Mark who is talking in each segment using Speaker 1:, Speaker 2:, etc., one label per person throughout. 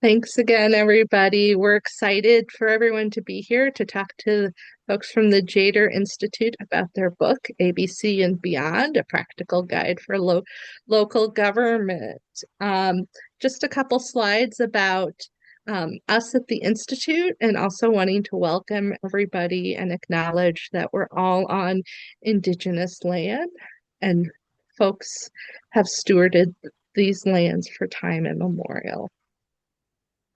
Speaker 1: Thanks again, everybody. We're excited for everyone to be here to talk to folks from the JEDER Institute about their book, ABC and Beyond, a practical guide for local government. Just a couple slides about us at the Institute, and also wanting to welcome everybody and acknowledge that we're all on Indigenous land, and folks have stewarded these lands for time immemorial.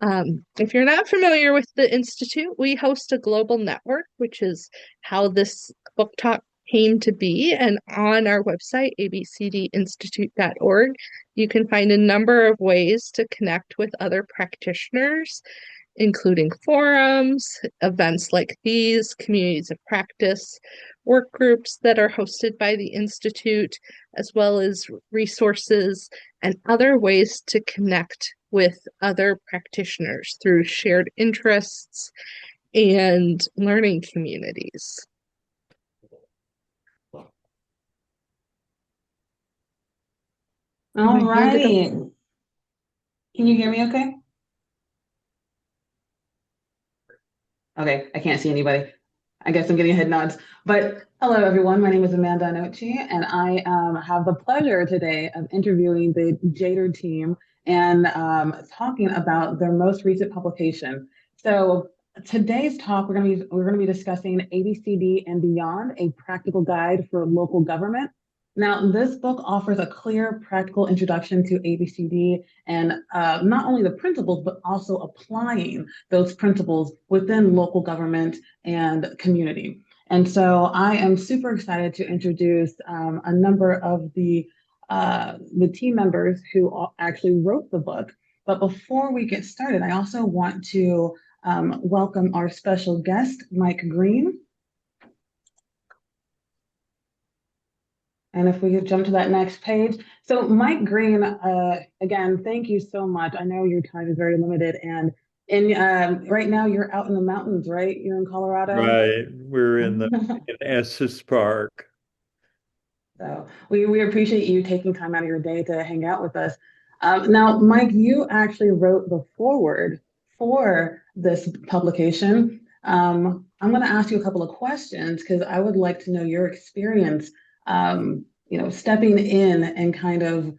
Speaker 1: If you're not familiar with the Institute, we host a global network, which is how this book talk came to be. And on our website, abcdinstitute.org, you can find a number of ways to connect with other practitioners, including forums, events like these, communities of practice, work groups that are hosted by the Institute, as well as resources and other ways to connect with other practitioners through shared interests and learning communities.
Speaker 2: All righty. Can you hear me okay? Okay, I can't see anybody. I guess I'm getting head nods. But hello, everyone. My name is Amanda Nochi, and I have the pleasure today of interviewing the JEDER team and talking about their most recent publication. So today's talk, we're going to be discussing ABCD and Beyond, a practical guide for local government. Now, this book offers a clear, practical introduction to ABCD and not only the principles, but also applying those principles within local government and community. And so I am super excited to introduce a number of the team members who actually wrote the book. But before we get started, I also want to welcome our special guest, Mike Green. And if we could jump to that next page. So Mike Green, again, thank you so much. I know your time is very limited, and right now you're out in the mountains, right? You're in Colorado?
Speaker 3: Right. We're in Estes Park.
Speaker 2: So we appreciate you taking time out of your day to hang out with us. Now, Mike, you actually wrote the foreword for this publication. I'm going to ask you a couple of questions because I would like to know your experience, stepping in and kind of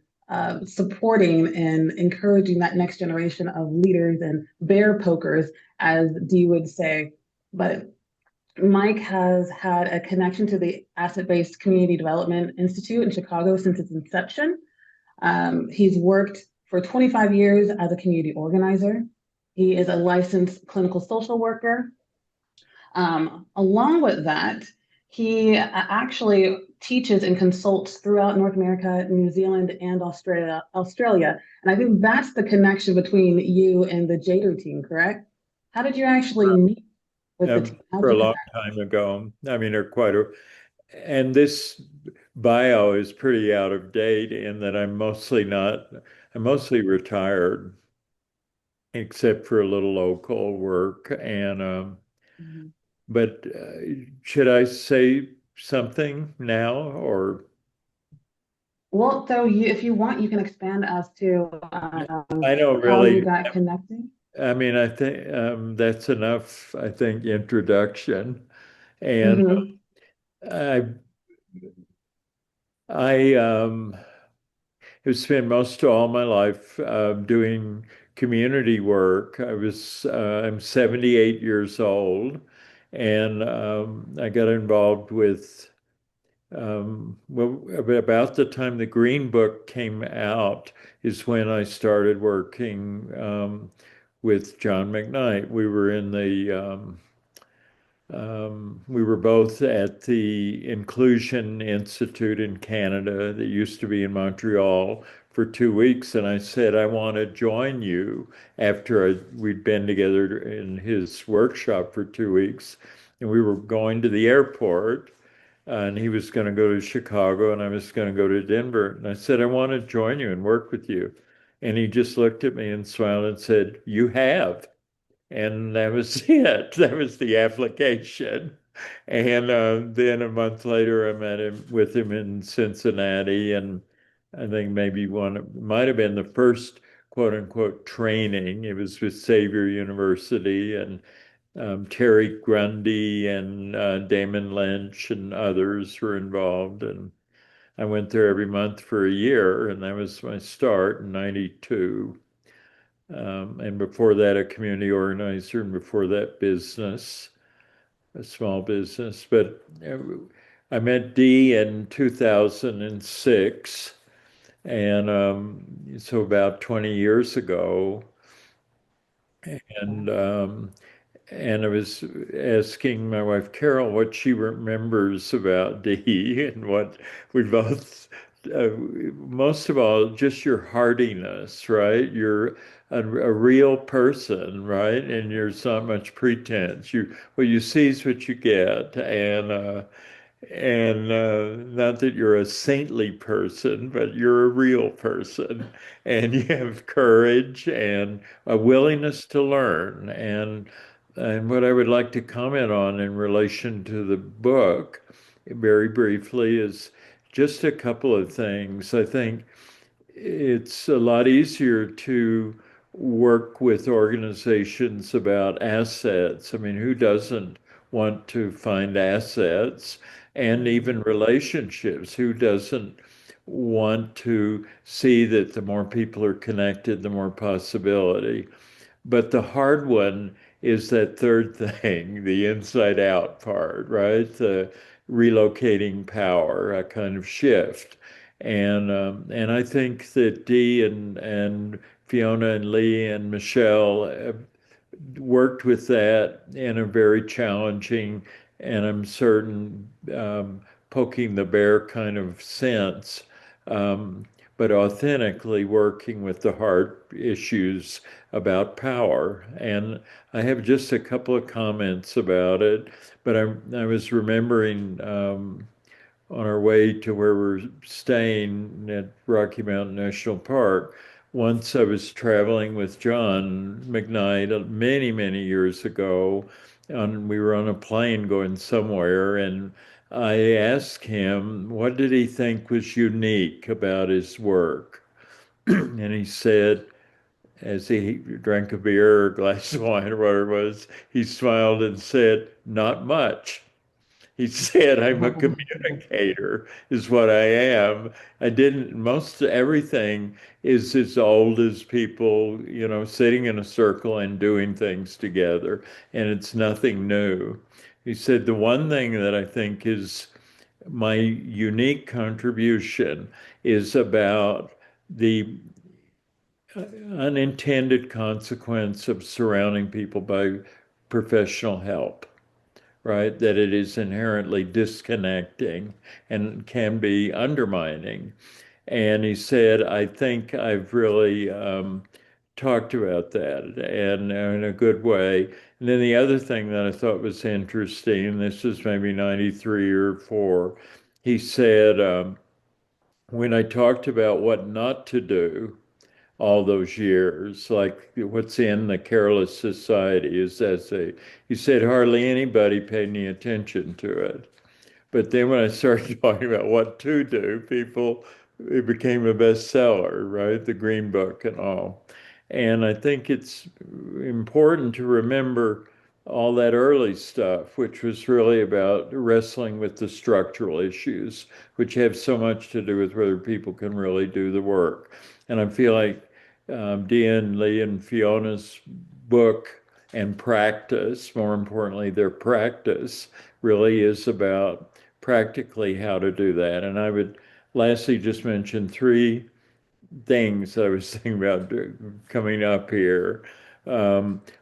Speaker 2: supporting and encouraging that next generation of leaders and bear pokers, as Dee would say. But Mike has had a connection to the Asset-Based Community Development Institute in Chicago since its inception. He's worked for 25 years as a community organizer. He is a licensed clinical social worker. Along with that, he actually teaches and consults throughout North America, New Zealand, and Australia. And I think that's the connection between you and the JEDER team, correct? How did you actually meet with the team?
Speaker 3: For a long time ago. I mean, and this bio is pretty out of date in that I'm mostly retired, except for a little local work. And but should I say something now or?
Speaker 2: Well, so if you want, you can expand as to
Speaker 3: I don't
Speaker 2: how you
Speaker 3: really.
Speaker 2: got connected.
Speaker 3: I mean, I think that's enough, I think, introduction. And I have spent most of all my life doing community work. I'm 78 years old, and I got involved with, well, about the time the Green Book came out is when I started working with John McKnight. We were both at the Inclusion Institute in Canada that used to be in Montreal for 2 weeks. And I said, I want to join you after we'd been together in his workshop for 2 weeks. And we were going to the airport, and he was going to go to Chicago and I was going to go to Denver. And I said, I want to join you and work with you. And he just looked at me and smiled and said, you have. And that was it. That was the application. And then a month later, I met with him in Cincinnati, and I think maybe might have been the first quote unquote training. It was with Xavier University, and Terry Grundy and Damon Lynch and others were involved. And I went there every month for a year, and that was my start in 92. And before that, a community organizer, and before that, business, a small business. But I met Dee in 2006, and so about 20 years ago. And and I was asking my wife Carol what she remembers about Dee, and what we both, most of all, just your hardiness, right? You're a real person, right? And there's not much pretense. What you see is what you get, and not that you're a saintly person, but you're a real person, and you have courage and a willingness to learn. And what I would like to comment on in relation to the book, very briefly, is just a couple of things. I think it's a lot easier to work with organizations about assets. I mean, who doesn't want to find assets, and even relationships? Who doesn't want to see that the more people are connected, the more possibility? But the hard one is that third thing, the inside out part, right? The relocating power, a kind of shift. And I think that Dee and Fiona and Lee and Michelle worked with that in a very challenging, and I'm certain poking the bear kind of sense, um, but authentically working with the hard issues about power. And I have just a couple of comments about it, but I was remembering on our way to where we're staying at Rocky Mountain National Park. Once I was traveling with John McKnight many, many years ago, and we were on a plane going somewhere, and I asked him what did he think was unique about his work. And he said, as he drank a beer or a glass of wine or whatever it was, he smiled and said, "Not much." He said, "I'm a communicator, is what I am. I didn't, most everything is as old as people, sitting in a circle and doing things together, and it's nothing new." He said, "The one thing that I think is my unique contribution is about the unintended consequence of surrounding people by professional help, right? That it is inherently disconnecting and can be undermining." And he said, "I think I've really talked about that, and in a good way." And then the other thing that I thought was interesting, and this is maybe 93 or 4, he said, when I talked about what not to do all those years, like what's in the Careless Society, is essay, he said hardly anybody paid any attention to it. But then when I started talking about what to do, it became a bestseller, right? The Green Book and all. And I think it's important to remember all that early stuff, which was really about wrestling with the structural issues, which have so much to do with whether people can really do the work. And I feel like Dean, Lee, and Fiona's book and practice, more importantly, their practice, really is about practically how to do that. And I would lastly just mention 3 things that I was thinking about coming up here.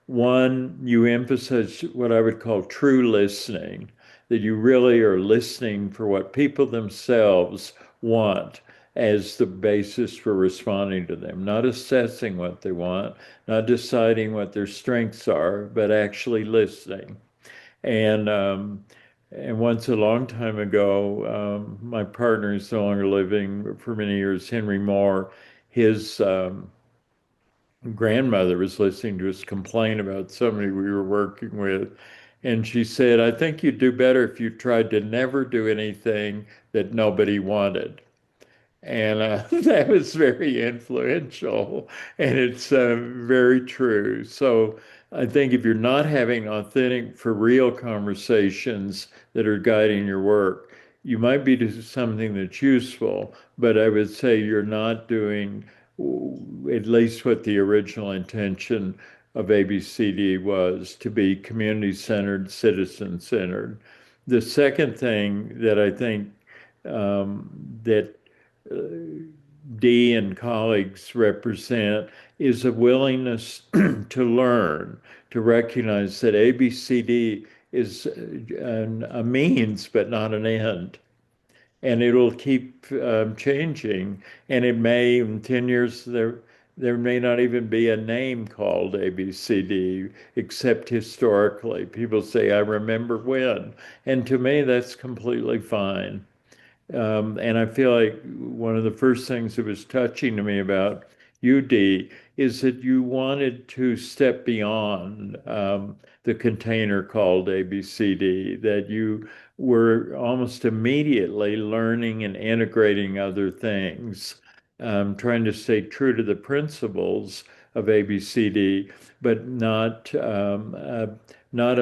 Speaker 3: One, you emphasize what I would call true listening, that you really are listening for what people themselves want as the basis for responding to them, not assessing what they want, not deciding what their strengths are, but actually listening. And once a long time ago, my partner is no longer living for many years, Henry Moore, his grandmother was listening to us complain about somebody we were working with. And she said, "I think you'd do better if you tried to never do anything that nobody wanted." And that was very influential, and it's very true. So I think if you're not having authentic, for real conversations that are guiding your work, you might be doing something that's useful, but I would say you're not doing at least what the original intention of ABCD was, to be community-centered, citizen-centered. The second thing that I think that uh, Dee and colleagues represent is a willingness to learn, to recognize that ABCD is a means, but not an end. And it'll keep changing. And it may, in 10 years, there may not even be a name called ABCD, except historically. People say, I remember when. And to me, that's completely fine. And I feel like one of the first things that was touching to me about UD is that you wanted to step beyond the container called ABCD, that you were almost immediately learning and integrating other things, trying to stay true to the principles of ABCD, but not a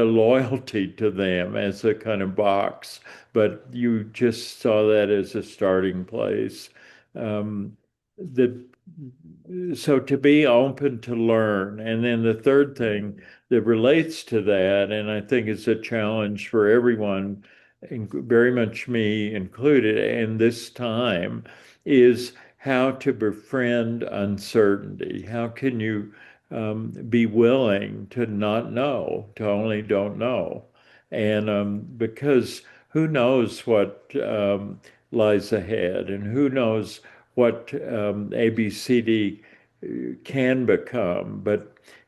Speaker 3: loyalty to them as a kind of box, but you just saw that as a starting place. Um, the so to be open to learn, and then the third thing that relates to that, and I think is a challenge for everyone, very much me included, and this time, is how to befriend uncertainty. How can you be willing to not know, to only don't know? And because who knows what lies ahead, and who knows what ABCD can become.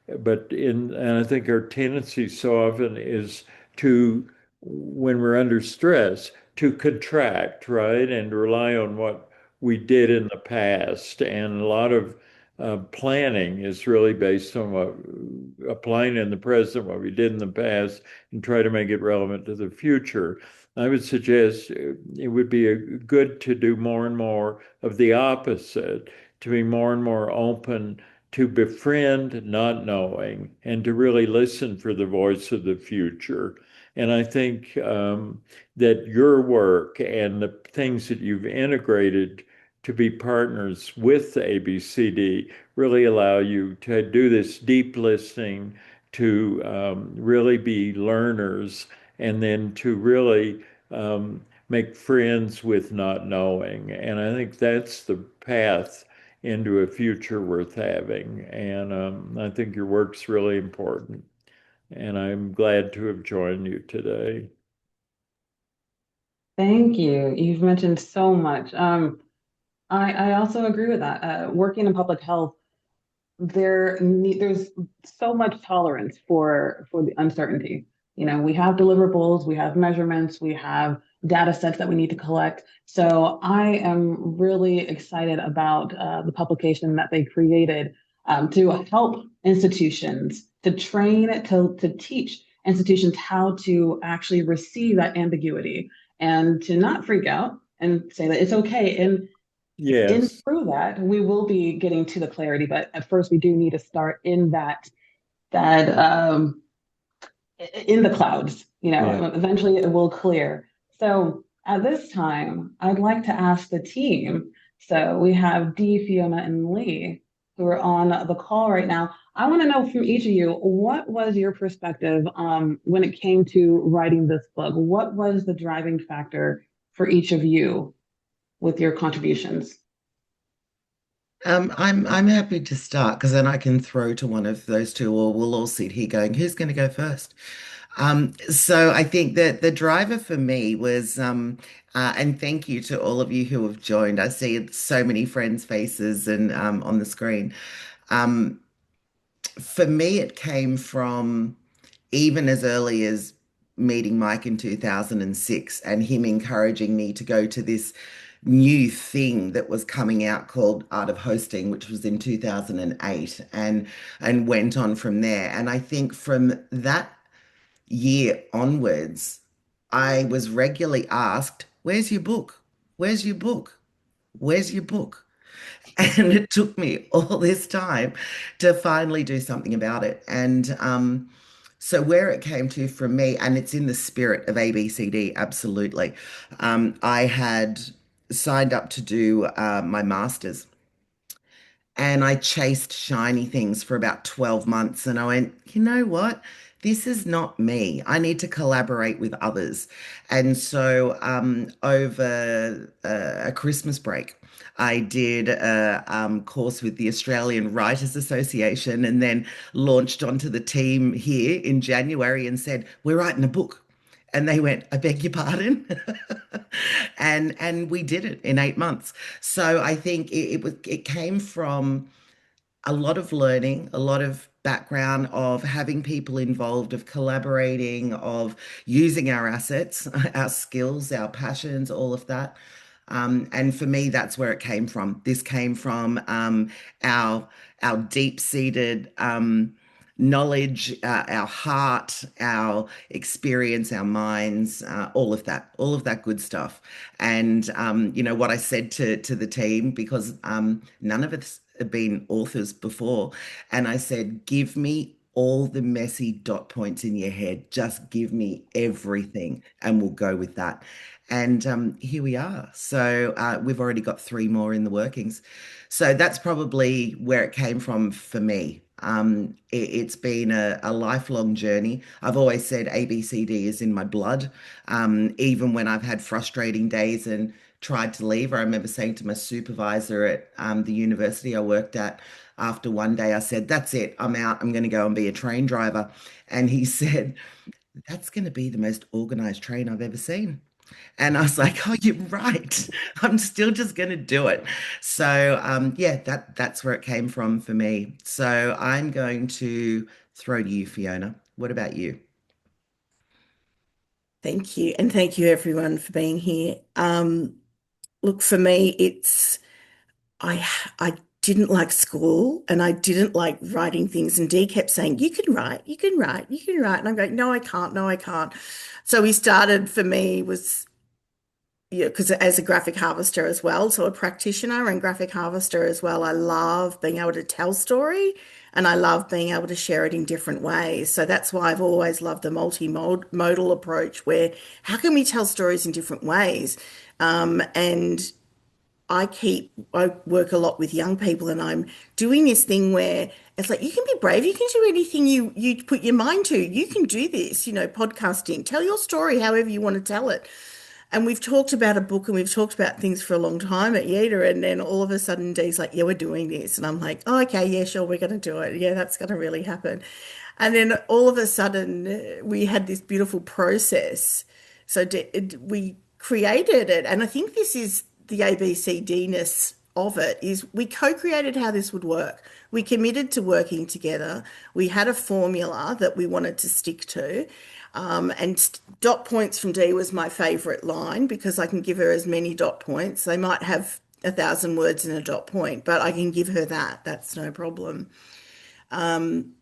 Speaker 3: And I think our tendency so often is to, when we're under stress, to contract, right, and rely on what we did in the past. And a lot of planning is really based on what applying in the present, what we did in the past, and try to make it relevant to the future. I would suggest it would be good to do more and more of the opposite, to be more and more open to befriend not knowing, and to really listen for the voice of the future. And I think that your work and the things that you've integrated to be partners with the ABCD really allow you to do this deep listening, to really be learners, and then to really make friends with not knowing. And I think that's the path into a future worth having. And I think your work's really important. And I'm glad to have joined you today.
Speaker 2: Thank you. You've mentioned so much. I also agree with that. Working in public health, there's so much tolerance for the uncertainty. We have deliverables, we have measurements, we have data sets that we need to collect. So I am really excited about the publication that they created to help institutions, to train, to teach institutions how to actually receive that ambiguity and to not freak out and say that it's okay. And
Speaker 3: Yes.
Speaker 2: through that, we will be getting to the clarity, but at first we do need to start in that in the clouds.
Speaker 3: Yeah.
Speaker 2: Eventually it will clear. So at this time, I'd like to ask the team. So we have Dee, Fiona, and Lee who are on the call right now. I want to know from each of you, what was your perspective when it came to writing this book? What was the driving factor for each of you with your contributions?
Speaker 4: I'm happy to start because then I can throw to one of those two, or we'll all sit here going, who's going to go first? So I think that the driver for me was, and thank you to all of you who have joined. I see so many friends' faces and on the screen. Um, for me, it came from even as early as meeting Mike in 2006 and him encouraging me to go to this new thing that was coming out called Art of Hosting, which was in 2008 and went on from there. And I think from that year onwards, I was regularly asked, "Where's your book? Where's your book? Where's your book? And it took me all this time to finally do something about it. And so where it came to from me, and it's in the spirit of ABCD, absolutely. I had signed up to do my master's, and I chased shiny things for about 12 months. And I went, you know what? This is not me. I need to collaborate with others. And so over a Christmas break, I did a course with the Australian Writers Association and then launched onto the team here in January and said, we're writing a book. And they went, I beg your pardon. And we did it in 8 months. So I think it came from a lot of learning, a lot of background of having people involved, of collaborating, of using our assets, our skills, our passions, all of that. And for me, that's where it came from. This came from our our deep-seated knowledge, our heart, our experience, our minds, all of that good stuff. And you know what I said to the team, because none of us have been authors before, and I said, give me all the messy dot points in your head. Just give me everything, and we'll go with that. And here we are. So we've already got three more in the workings. So that's probably where it came from for me. It's been a lifelong journey. I've always said ABCD is in my blood. Even when I've had frustrating days and tried to leave, I remember saying to my supervisor at the university I worked at, after one day, I said, that's it, I'm out. I'm going to go and be a train driver. And he said, that's going to be the most organized train I've ever seen. And I was like, oh, you're right. I'm still just going to do it. So yeah, that's where it came from for me. So I'm going to throw to you, Fiona. What about you?
Speaker 5: Thank you. And thank you everyone for being here. Look, for me, I I didn't like school and I didn't like writing things. And Dee kept saying, you can write, you can write, you can write. And I'm going, no, I can't, no, I can't. So we started for me was, yeah, because as a graphic harvester as well, so a practitioner and graphic harvester as well, I love being able to tell story and I love being able to share it in different ways. So that's why I've always loved the multimodal approach where how can we tell stories in different ways? And I work a lot with young people and I'm doing this thing where it's like you can be brave, you can do anything you put your mind to. You can do this, podcasting. Tell your story however you want to tell it. And we've talked about a book and we've talked about things for a long time at JEDER. And then all of a sudden, Dee's like, yeah, we're doing this. And I'm like, oh, okay, yeah, sure, we're going to do it. Yeah, that's going to really happen. And then all of a sudden, we had this beautiful process. So we created it. And I think this is the ABCD-ness of it is we co-created how this would work. We committed to working together. We had a formula that we wanted to stick to. And dot points from Dee was my favourite line because I can give her as many dot points. They might have 1,000 words in a dot point, but I can give her that. That's no problem. And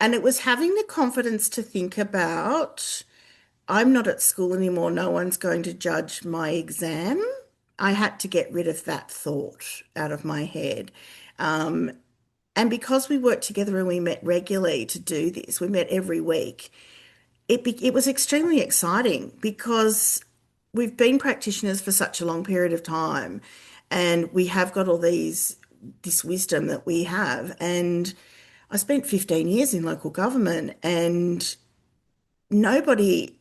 Speaker 5: it was having the confidence to think about, I'm not at school anymore. No one's going to judge my exam. I had to get rid of that thought out of my head. And because we worked together and we met regularly to do this, we met every week, it was extremely exciting because we've been practitioners for such a long period of time and we have got all this wisdom that we have. And I spent 15 years in local government and nobody,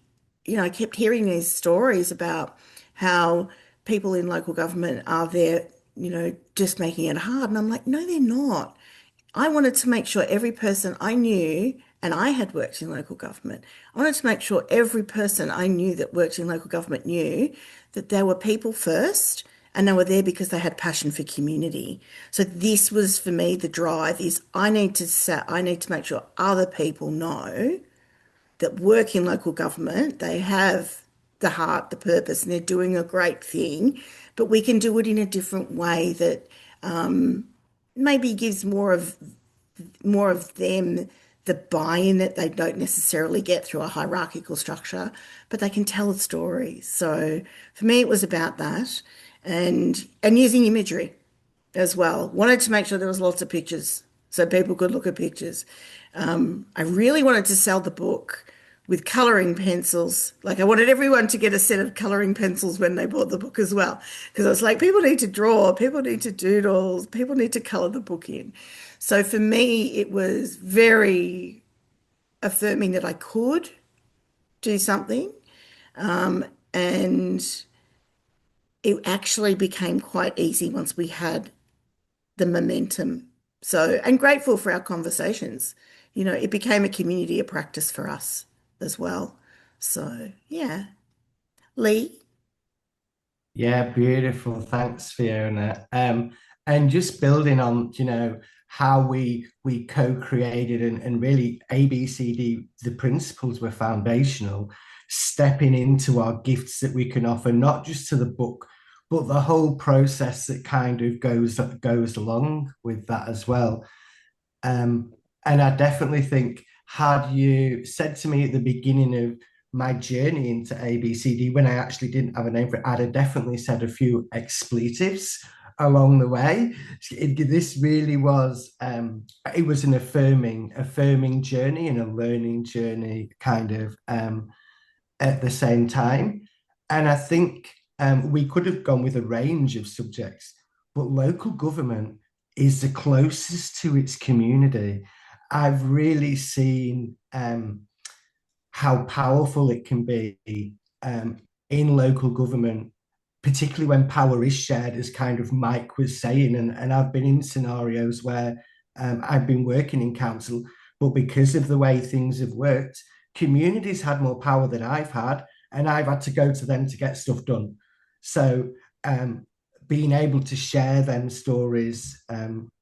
Speaker 5: I kept hearing these stories about how people in local government are there, just making it hard. And I'm like, no, they're not. I wanted to make sure every person I knew, and I had worked in local government, I wanted to make sure every person I knew that worked in local government knew that they were people first and they were there because they had passion for community. So this was for me the drive is I need to make sure other people know that work in local government, they have the heart, the purpose, and they're doing a great thing, but we can do it in a different way that maybe gives more of them the buy-in that they don't necessarily get through a hierarchical structure, but they can tell a story. So for me, it was about that. and using imagery as well. Wanted to make sure there was lots of pictures so people could look at pictures. I really wanted to sell the book with coloring pencils. Like I wanted everyone to get a set of coloring pencils when they bought the book as well. Because I was like, people need to draw, people need to doodle, people need to color the book in. So for me, it was very affirming that I could do something. And it actually became quite easy once we had the momentum. So, and grateful for our conversations. You know, it became a community of practice for us as well. So, yeah. Lee?
Speaker 6: Yeah, beautiful. Thanks, Fiona. And just building on, how we co-created and really ABCD, the principles were foundational, stepping into our gifts that we can offer, not just to the book, but the whole process that kind of goes along with that as well. And I definitely think, had you said to me at the beginning of my journey into ABCD, when I actually didn't have a name for it, I'd have definitely said a few expletives along the way. This really was, it was an affirming journey and a learning journey kind of at the same time. And I think we could have gone with a range of subjects, but local government is the closest to its community. I've really seen how powerful it can be in local government, particularly when power is shared, as kind of Mike was saying. And I've been in scenarios where I've been working in council, but because of the way things have worked, communities had more power than I've had, and I've had to go to them to get stuff done. So being able to share them stories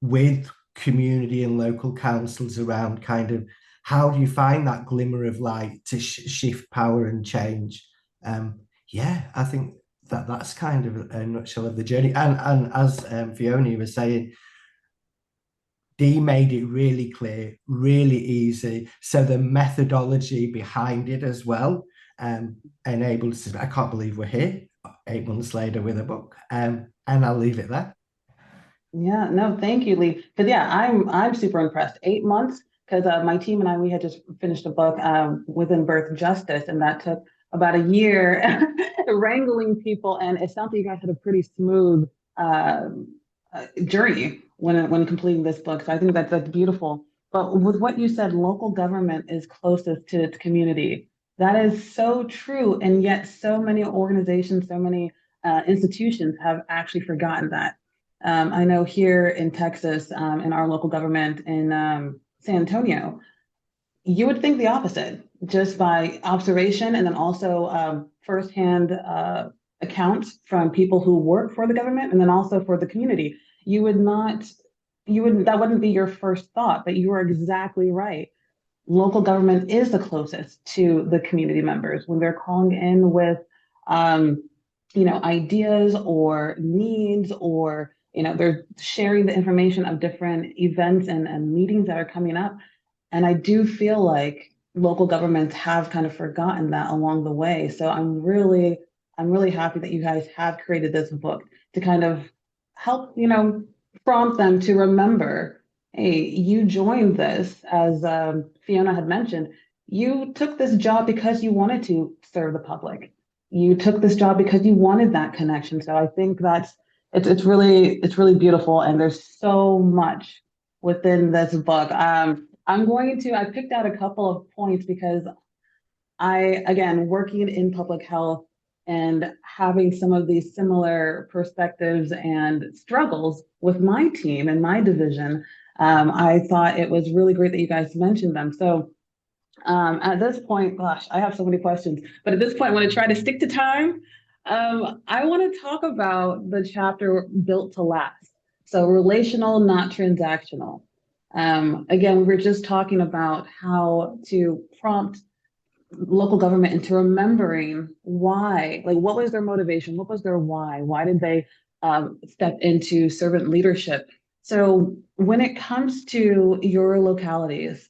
Speaker 6: with community and local councils around kind of how do you find that glimmer of light to shift power and change? Yeah, I think that's kind of a nutshell of the journey. And as Fiona was saying, Dee made it really clear, really easy. So the methodology behind it as well enables us. I can't believe we're here 8 months later with a book. And I'll leave it there.
Speaker 2: Yeah, no, thank you, Lee. Because yeah, I'm super impressed. 8 months, because my team and I, we had just finished a book within birth justice, and that took about a year wrangling people, and it sounds like you guys had a pretty smooth journey when completing this book. So I think that's beautiful. But with what you said, local government is closest to its community. That is so true, and yet so many organizations, so many institutions have actually forgotten that. I know here in Texas, in our local government in San Antonio, you would think the opposite, just by observation and then also firsthand accounts from people who work for the government and then also for the community. That wouldn't be your first thought, but you are exactly right. Local government is the closest to the community members when they're calling in with, ideas or needs, or they're sharing the information of different events and meetings that are coming up. And I do feel like local governments have kind of forgotten that along the way. So I'm really happy that you guys have created this book to kind of help, prompt them to remember, hey, you joined this, as Fiona had mentioned, you took this job because you wanted to serve the public. You took this job because you wanted that connection. So I think it's really beautiful, and there's so much within this book. I picked out a couple of points because again, working in public health and having some of these similar perspectives and struggles with my team and my division, I thought it was really great that you guys mentioned them. So at this point, gosh, I have so many questions, but at this point, I want to try to stick to time. I want to talk about the chapter Built to Last. So relational, not transactional. Again, we were just talking about how to prompt local government into remembering why, like what was their motivation? What was their why? Why did they step into servant leadership? So when it comes to your localities,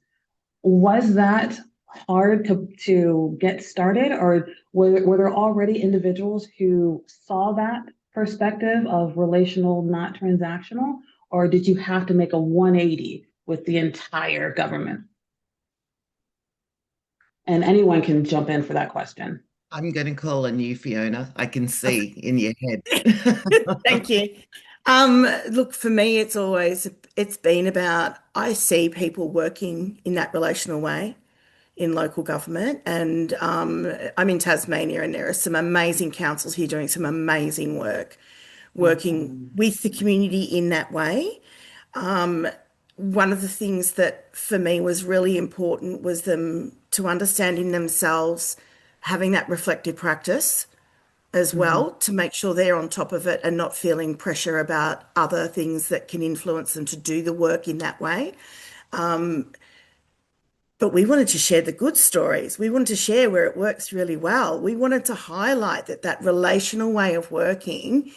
Speaker 2: was that hard to get started, or were there already individuals who saw that perspective of relational, not transactional, or did you have to make a 180 with the entire government? And anyone can jump in for that question.
Speaker 4: I'm going to call on you, Fiona. I can see in your head.
Speaker 5: Thank you. Look, for me, it's been about I see people working in that relational way in local government, and I'm in Tasmania, and there are some amazing councils here doing some amazing work, working with the community in that way. One of the things that for me was really important was them to understand in themselves having that reflective practice as
Speaker 2: Mm-hmm.
Speaker 5: well to make sure they're on top of it and not feeling pressure about other things that can influence them to do the work in that way. But we wanted to share the good stories. We wanted to share where it works really well. We wanted to highlight that relational way of working.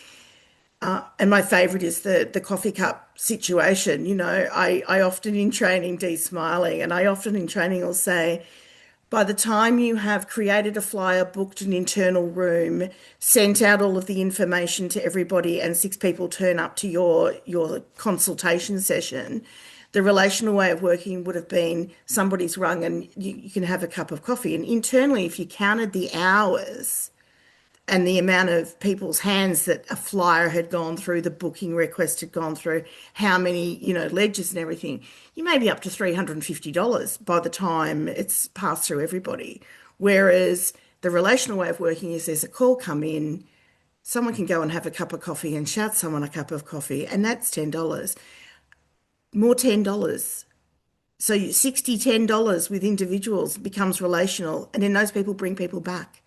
Speaker 5: And my favorite is the coffee cup situation. I often in training, Dee smiling, and I often in training will say, by the time you have created a flyer, booked an internal room, sent out all of the information to everybody, and six people turn up to your consultation session, the relational way of working would have been somebody's rung and you can have a cup of coffee. And internally, if you counted the hours and the amount of people's hands that a flyer had gone through, the booking request had gone through, how many, ledgers and everything, you may be up to $350 by the time it's passed through everybody. Whereas the relational way of working is there's a call come in, someone can go and have a cup of coffee and shout someone a cup of coffee, and that's $10. More $10. So 60, $10 with individuals becomes relational, and then those people bring people back.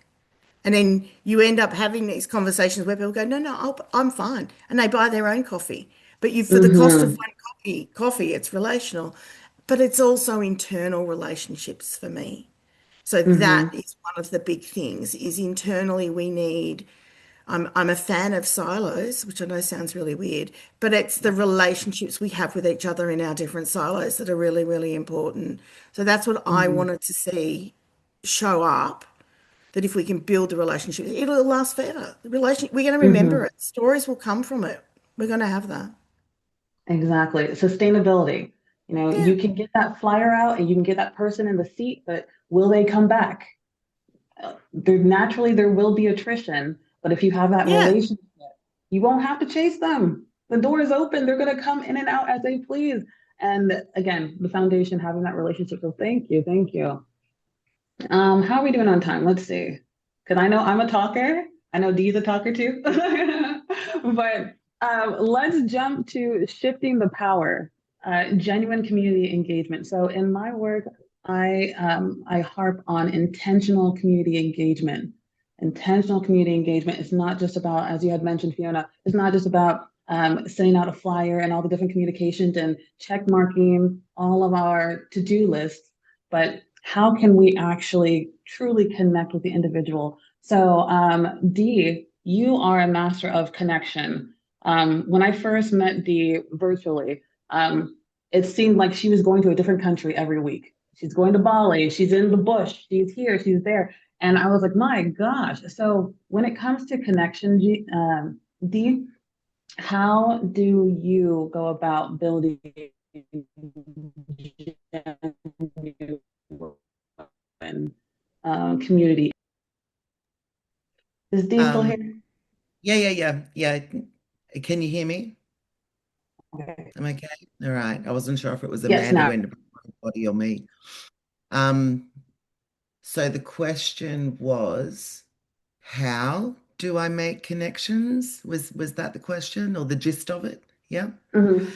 Speaker 5: And then you end up having these conversations where people go, no, no, I'm fine. And they buy their own coffee. But for the cost of
Speaker 2: Mm-hmm.
Speaker 5: one coffee, it's relational. But it's also internal relationships for me. So that
Speaker 2: Mm-hmm.
Speaker 5: is one of the big things is internally we need, I'm a fan of silos, which I know sounds really weird, but it's the relationships we have with each other in our different silos that are really, really important. So that's what I
Speaker 2: Mm-hmm.
Speaker 5: wanted to see show up that if we can build the relationship, it'll last forever. We're going to remember
Speaker 2: Mm-hmm.
Speaker 5: it. Stories will come from it. We're going to have that.
Speaker 2: Exactly. Sustainability.
Speaker 5: Yeah,
Speaker 2: You can get that flyer out and you can get that person in the seat, but will they come back? There will be attrition, but if you have that
Speaker 5: yeah,
Speaker 2: relationship, you won't have to chase them. The door is open. They're going to come in and out as they please. And again, the foundation having that relationship. So thank you, thank you. How are we doing on time? Let's see. Because I know I'm a talker. I know Dee's a talker too. But let's jump to shifting the power, genuine community engagement. So in my work, I harp on intentional community engagement. Intentional community engagement is not just about, as you had mentioned, Fiona, it's not just about sending out a flyer and all the different communications and check marking all of our to-do lists, but how can we actually truly connect with the individual? So, Dee, you are a master of connection. When I first met Dee virtually, it seemed like she was going to a different country every week. She's going to Bali, she's in the bush, she's here, she's there. And I was like, my gosh. So, when it comes to connection, Dee, how do you go about building and community? Is Dee still
Speaker 4: Um,
Speaker 2: here?
Speaker 4: yeah. Can you hear me?
Speaker 2: Okay.
Speaker 4: I'm okay. All right. I wasn't sure if it was
Speaker 2: Yes,
Speaker 4: Amanda
Speaker 2: now.
Speaker 4: went to body or me. Um, so the question was, how do I make connections? Was that the question or the gist of it? Yeah.
Speaker 2: Mhm.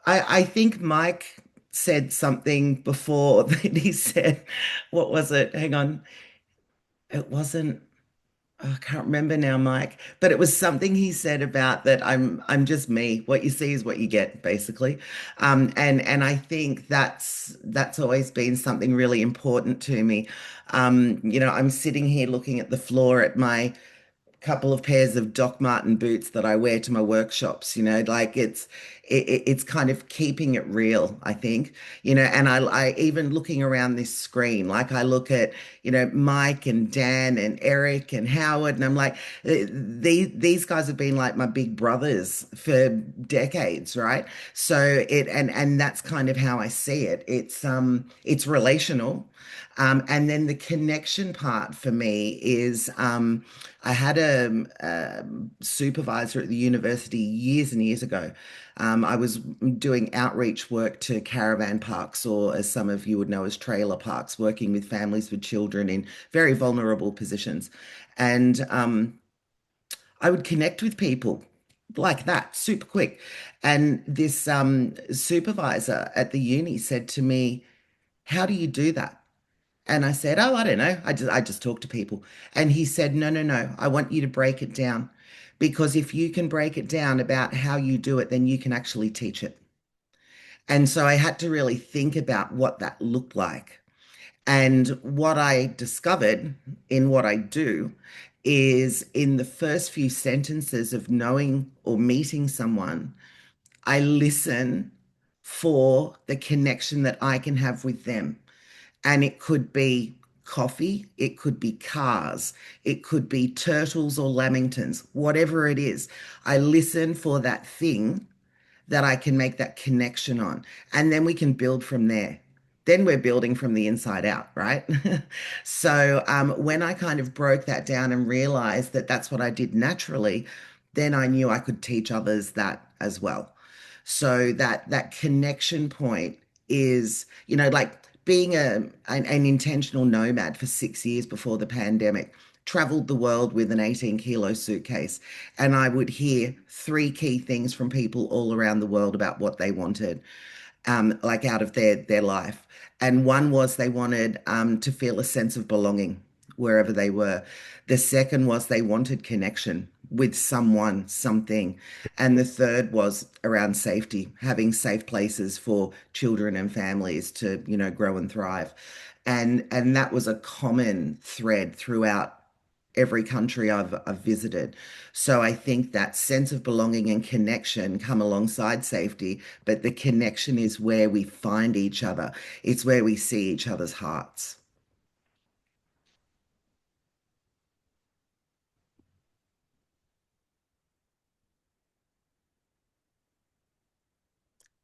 Speaker 4: I think Mike said something before that he said, what was it? Hang on. It wasn't. Oh, I can't remember now, Mike, but it was something he said about that I'm just me. What you see is what you get, basically. And I think that's always been something really important to me. I'm sitting here looking at the floor at my couple of pairs of Doc Marten boots that I wear to my workshops, like it's kind of keeping it real, I think, you know, and I even looking around this screen, like I look at, you know, Mike and Dan and Eric and Howard, and I'm like, these guys have been like my big brothers for decades, right? So and that's kind of how I see it. It's relational. And then the connection part for me is I had a supervisor at the university years and years ago. I was doing outreach work to caravan parks, or as some of you would know as trailer parks, working with families with children in very vulnerable positions. And I would connect with people like that super quick. And this supervisor at the uni said to me, "How do you do that?" And I said, "Oh, I don't know. I just talk to people." And he said, "No, no, no. I want you to break it down. Because if you can break it down about how you do it, then you can actually teach it." And so I had to really think about what that looked like. And what I discovered in what I do is in the first few sentences of knowing or meeting someone, I listen for the connection that I can have with them. And it could be coffee, it could be cars, it could be turtles or lamingtons, whatever it is. I listen for that thing that I can make that connection on. And then we can build from there. Then we're building from the inside out, right? So when I kind of broke that down and realized that that's what I did naturally, then I knew I could teach others that as well. So that connection point is, you know, like being an intentional nomad for 6 years before the pandemic, traveled the world with an 18-kilo suitcase, and I would hear three key things from people all around the world about what they wanted, like out of their life. And one was they wanted to feel a sense of belonging wherever they were. The second was they wanted connection with someone, something. And the third was around safety, having safe places for children and families to, you know, grow and thrive. And that was a common thread throughout every country I've visited. So I think that sense of belonging and connection come alongside safety, but the connection is where we find each other. It's where we see each other's hearts.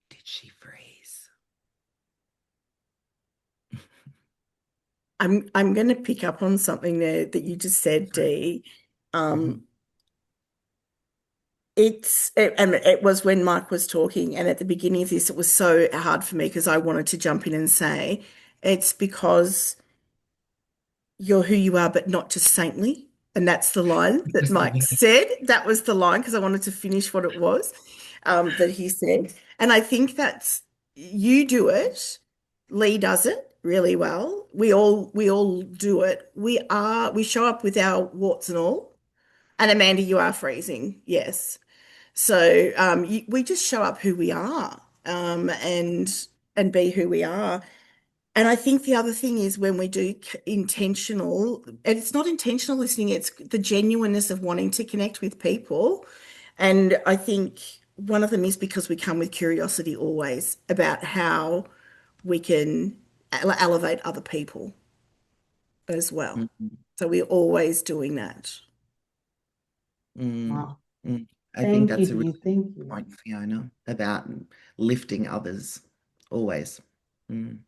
Speaker 4: Did she freeze?
Speaker 5: I'm going to pick up on something there that you just said, Dee.
Speaker 4: Mhm.
Speaker 5: And it was when Mike was talking, and at the beginning of this, it was so hard for me because I wanted to jump in and say it's because you're who you are, but not just saintly. And that's the line that Mike said. That was the line because I wanted to finish what it was that he said. And I think that's you do it. Lee does it really well. We all do it. We show up with our warts and all. And Amanda, you are freezing. Yes. So we just show up who we are and be who we are. And I think the other thing is when we do intentional, and it's not intentional listening, it's the genuineness of wanting to connect with people. And I think one of them is because we come with curiosity always about how we can elevate other people as well.
Speaker 4: Mhm.
Speaker 5: So we're always doing that.
Speaker 4: Mm,
Speaker 2: Wow.
Speaker 4: mm. I think
Speaker 2: Thank you,
Speaker 4: that's a really
Speaker 2: Dee. Thank
Speaker 4: good
Speaker 2: you.
Speaker 4: point, Fiona, about lifting others always. Mm.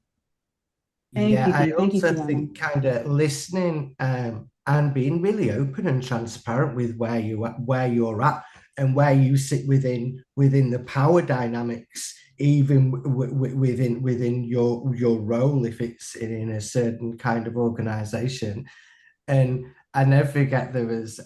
Speaker 2: Thank
Speaker 6: Yeah,
Speaker 2: you,
Speaker 6: I
Speaker 2: Dee. Thank you,
Speaker 6: also
Speaker 2: Fiona.
Speaker 6: think kind of listening and being really open and transparent with where you're at and where you sit within the power dynamics, even within your role, if it's in a certain kind of organization. And I never forget there was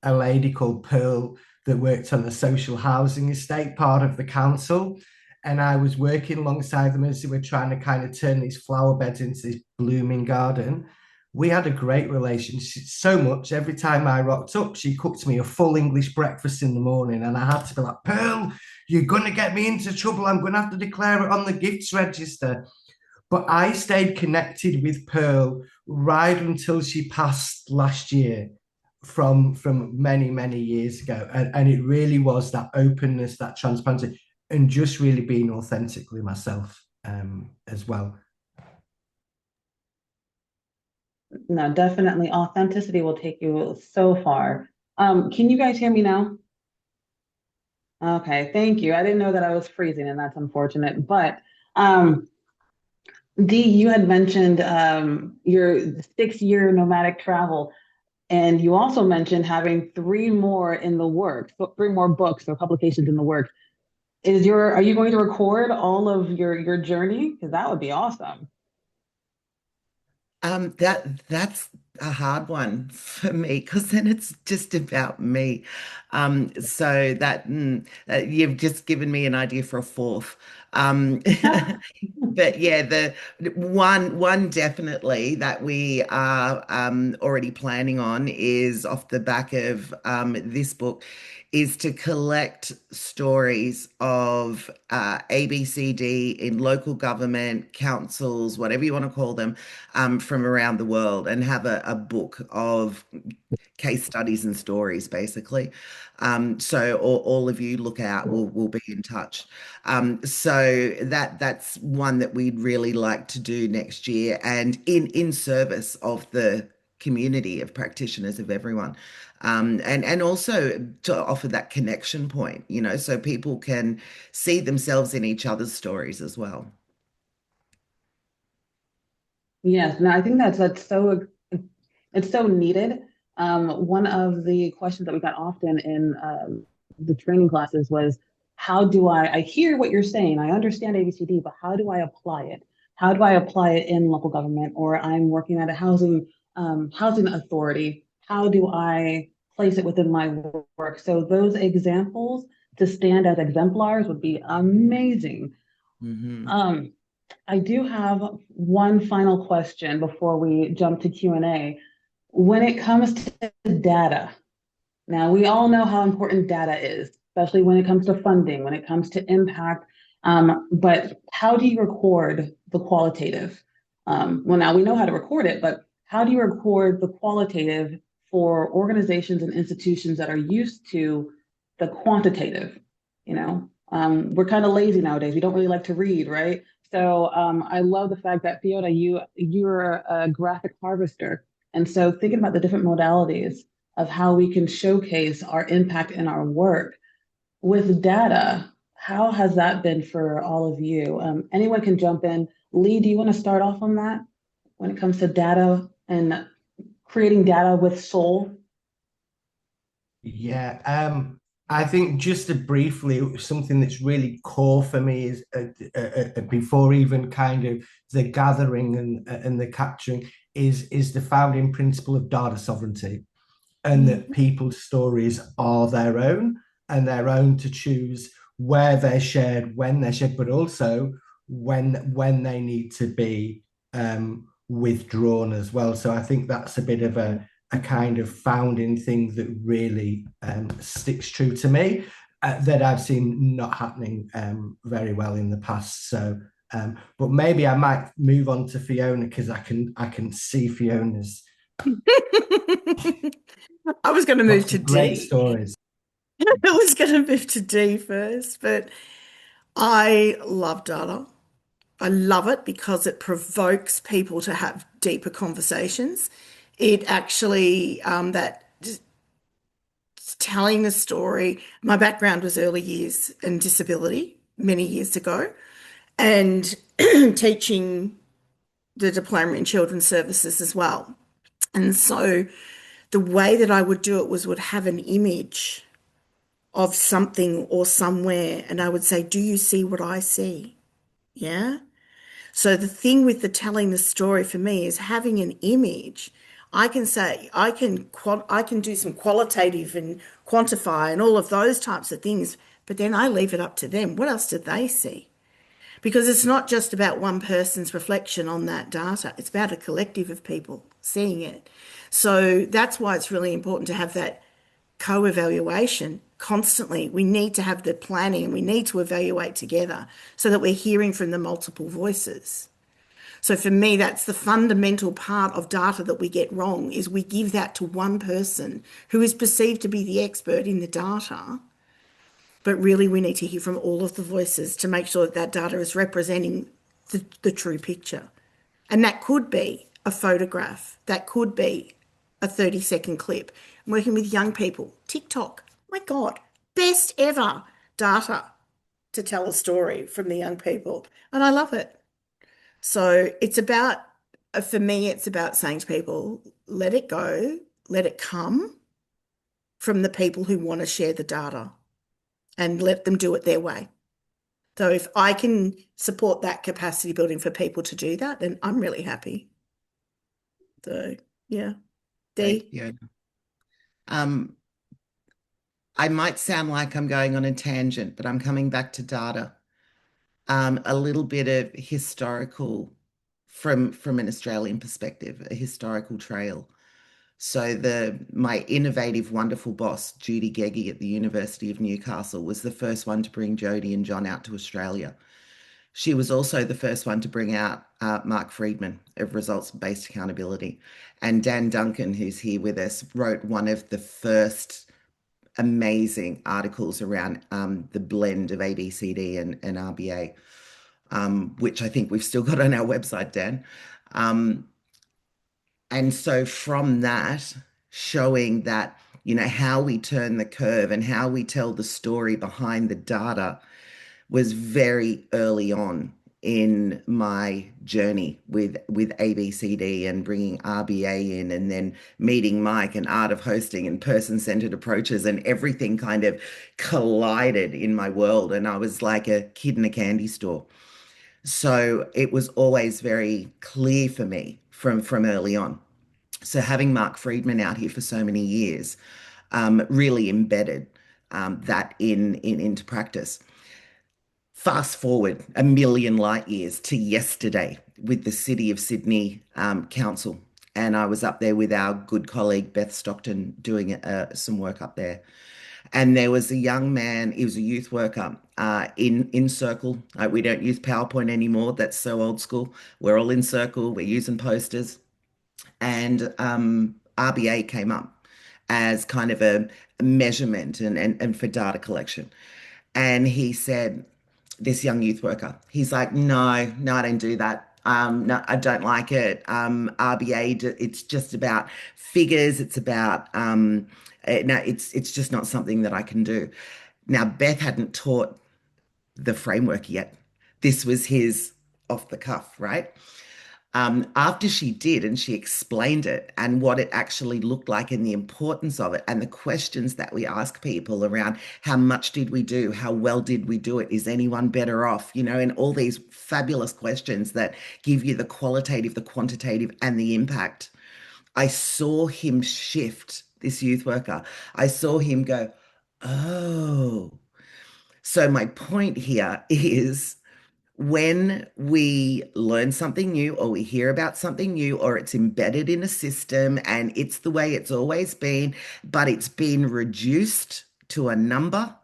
Speaker 6: a lady called Pearl that worked on the social housing estate part of the council. And I was working alongside them as they were trying to kind of turn these flower beds into this blooming garden. We had a great relationship, so much. Every time I rocked up, she cooked me a full English breakfast in the morning. And I had to be like, Pearl, you're going to get me into trouble. I'm going to have to declare it on the gifts register. But I stayed connected with Pearl right until she passed last year from many, many years ago. And it really was that openness, that transparency. and just really being authentically myself as well.
Speaker 2: No, definitely authenticity will take you so far. Can you guys hear me now? Okay, thank you. I didn't know that I was freezing, and that's unfortunate. But um, Dee, you had mentioned your 6-year nomadic travel, and you also mentioned having three more in the works, so three more books or publications in the works. Are you going to record all of your journey? Because that would be awesome.
Speaker 4: That's a hard one for me because then it's just about me. So you've just given me an idea for a fourth. Um, but yeah, the one definitely that we are already planning on is off the back of this book is to collect stories of ABCD in local government, councils, whatever you want to call them, from around the world and have a book of case studies and stories, basically. So all of you look out, we'll be in touch. So that's one that we'd really like to do next year and in service of the community of practitioners of everyone. And also to offer that connection point, so people can see themselves in each other's stories as well.
Speaker 2: Yes, no, I think that's so it's so needed. One of the questions that we got often in the training classes was, how do I hear what you're saying, I understand ABCD, but how do I apply it? How do I apply it in local government, or I'm working at a housing authority? How do I place it within my work? So those examples to stand as exemplars would be amazing.
Speaker 4: Hmm.
Speaker 2: Um, I do have one final question before we jump to Q&A. When it comes to data, now we all know how important data is, especially when it comes to funding, when it comes to impact. But how do you record the qualitative? Well, now we know how to record it, but how do you record the qualitative for organizations and institutions that are used to the quantitative? We're kind of lazy nowadays. We don't really like to read, right? So I love the fact that Fiona, you're a graphic harvester, and so thinking about the different modalities of how we can showcase our impact in our work with data. How has that been for all of you? Anyone can jump in. Lee, do you want to start off on that when it comes to data and creating data with soul?
Speaker 6: Yeah, I think just to briefly, something that's really core for me is before even kind of the gathering and the capturing is the founding principle of data sovereignty, and that people's stories are their own and their own to choose where they're shared, when they're shared, but also when they need to be withdrawn as well. So I think that's a bit of a kind of founding thing that really sticks true to me, that I've seen not happening very well in the past. So, but maybe I might move on to Fiona because I can see Fiona's
Speaker 5: I was going to move
Speaker 6: lots
Speaker 5: to
Speaker 6: of great
Speaker 5: D.
Speaker 6: stories.
Speaker 5: I was going to move to D first, but I love data. I love it because it provokes people to have deeper conversations. It actually, that just telling the story, my background was early years and disability many years ago, and teaching the diploma in children's services as well. And so the way that I would do it was would have an image of something or somewhere, and I would say, do you see what I see? Yeah. So the thing with the telling the story for me is having an image. I can say I can do some qualitative and quantify and all of those types of things, but then I leave it up to them. What else do they see? Because it's not just about one person's reflection on that data. It's about a collective of people seeing it. So that's why it's really important to have that co-evaluation constantly. We need to have the planning and we need to evaluate together so that we're hearing from the multiple voices. So for me, that's the fundamental part of data that we get wrong is we give that to one person who is perceived to be the expert in the data. But really, we need to hear from all of the voices to make sure that that data is representing the true picture. And that could be a photograph, that could be a 30-second clip. I'm working with young people. TikTok, my God, best ever data to tell a story from the young people. And I love it. So it's about, for me, it's about saying to people, let it go, let it come from the people who want to share the data and let them do it their way. So if I can support that capacity building for people to do that, then I'm really happy. So yeah. Dee?
Speaker 4: Yeah. I might sound like I'm going on a tangent, but I'm coming back to data. A little bit of historical from an Australian perspective, a historical trail. So my innovative, wonderful boss, Judy Geggy at the University of Newcastle, was the first one to bring Jodie and John out to Australia. She was also the first one to bring out Mark Friedman of Results-Based Accountability. And Dan Duncan, who's here with us, wrote one of the first amazing articles around the blend of ABCD and RBA, which I think we've still got on our website, Dan. And so from that, showing that, how we turn the curve and how we tell the story behind the data was very early on in my journey with ABCD and bringing RBA in, and then meeting Mike and art of hosting and person-centered approaches, and everything kind of collided in my world. And I was like a kid in a candy store. So it was always very clear for me from early on. So having Mark Friedman out here for so many years really embedded that into practice. Fast forward a million light years to yesterday with the City of Sydney Council. And I was up there with our good colleague, Beth Stockton, doing some work up there. And there was a young man, he was a youth worker in Circle. We don't use PowerPoint anymore. That's so old school. We're all in Circle. We're using posters. And RBA came up as kind of a measurement and for data collection. And he said, this young youth worker, he's like, no, I don't do that. No, I don't like it. RBA, it's just about figures. It's about, no, it's just not something that I can do. Now, Beth hadn't taught the framework yet. This was his off the cuff, right? After she did, and she explained it and what it actually looked like and the importance of it and the questions that we ask people around how much did we do? How well did we do it? Is anyone better off? And all these fabulous questions that give you the qualitative, the quantitative, and the impact. I saw him shift, this youth worker. I saw him go, oh. So my point here is, when we learn something new or we hear about something new or it's embedded in a system and it's the way it's always been, but it's been reduced to a number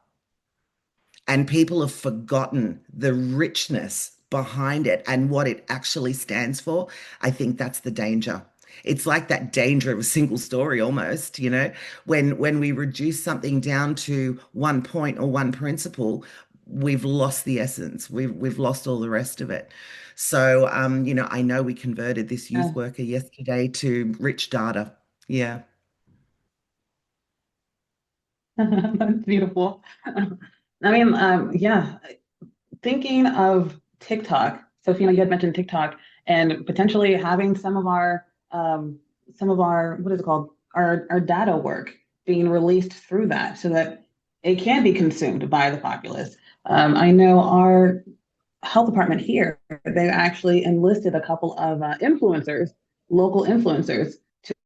Speaker 4: and people have forgotten the richness behind it and what it actually stands for, I think that's the danger. It's like that danger of a single story almost, when we reduce something down to one point or one principle, we've lost the essence. We've lost all the rest of it. So, I know we converted this youth worker yesterday to rich data. Yeah.
Speaker 2: That's beautiful. I mean, yeah, thinking of TikTok, Sophia, you had mentioned TikTok and potentially having some of our, what is it called? Our data work being released through that so that it can be consumed by the populace. I know our health department here, they actually enlisted a couple of influencers, local influencers,